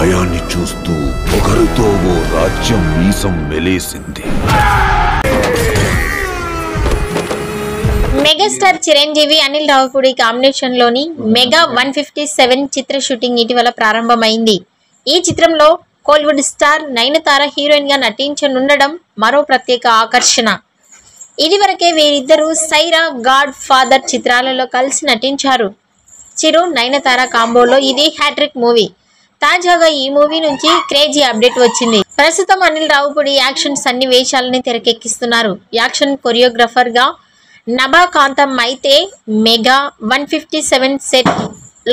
భయాన్ని చూస్తూ ఒకరితో ఓ రాజ్యం మీసం మెలేసింది. మెగాస్టార్ చిరంజీవి అనిల్ రావిపూడి కాంబినేషన్ లోని మెగా 157 చిత్ర షూటింగ్ ఇటీవల ప్రారంభమైంది. ఈ చిత్రంలో కోలీవుడ్ స్టార్ నయనతార హీరోయిన్ గా నటించనుండడం మరో ప్రత్యేక ఆకర్షణ. ఇదివరకే వీరిద్దరూ సైరా, గాడ్ ఫాదర్ చిత్రాలలో కలిసి నటించారు. చిరు నయనతార కాంబోలో ఇది హ్యాట్రిక్ మూవీ. తాజాగా ఈ మూవీ నుంచి క్రేజీ అప్డేట్ వచ్చింది. ప్రస్తుతం అనిల్ రావిపూడి యాక్షన్ సన్నివేశాలని తెరకెక్కిస్తున్నారు. యాక్షన్ కొరియోగ్రాఫర్ గా నభాకాంతం అయితే మెగా 157 సెట్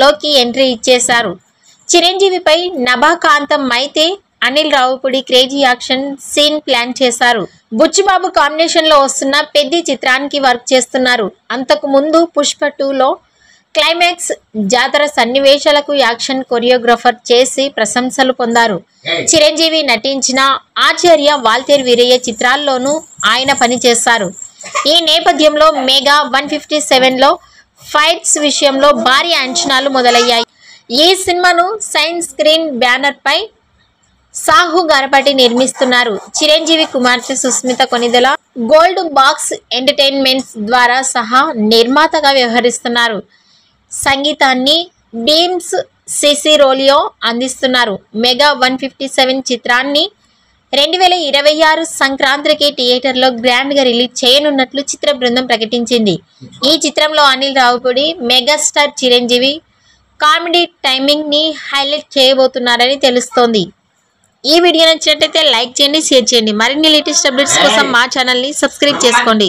లోకి ఎంట్రీ ఇచ్చేశారు. చిరంజీవిపై నభాకాంతం అయితే Anil Ravipudi crazy action scene plan చేశారు. బుచ్చిబాబు కాంబినేషన్ లో వస్తున్న పెద్ది చిత్రానికి వర్క్ చేస్తున్నారు. అంతకు ముందు పుష్ప 2లో క్లైమాక్స్ జాతర సన్నివేశాలకు యాక్షన్ కొరియోగ్రాఫర్ చేసి ప్రశంసలు పొందారు. చిరంజీవి నటించిన ఆచార్య, వాల్తేరు వీరయ్య చిత్రాల్లోనూ ఆయన పనిచేశారు. ఈ నేపథ్యంలో మెగా 157లో ఫైట్స్ విషయంలో భారీ అంచనాలు మొదలయ్యాయి. ఈ సినిమాను సైన్స్ స్క్రీన్ బ్యానర్ పై సాహు గారపాటి నిర్మిస్తున్నారు. చిరంజీవి కుమార్తె Sushmita Konidela gold box entertainments ద్వారా సహా నిర్మాతగా వ్యవహరిస్తున్నారు. సంగీతాన్ని బీమ్స్ సిసిరోలియో అందిస్తున్నారు. మెగా 157 చిత్రాన్ని 2026 సంక్రాంతికి థియేటర్లో గ్రాండ్ గా రిలీజ్ చేయనున్నట్లు చిత్ర బృందం ప్రకటించింది. ఈ చిత్రంలో Anil Ravipudi, megastar Chiranjeevi comedy timing ని హైలైట్ చేయబోతున్నారని తెలుస్తోంది. ఈ వీడియో నచ్చినట్లయితే లైక్ చేయండి, షేర్ చేయండి. మరిన్ని లేటెస్ట్ అప్డేట్స్ కోసం మా ఛానల్ ని సబ్స్క్రైబ్ చేసుకోండి.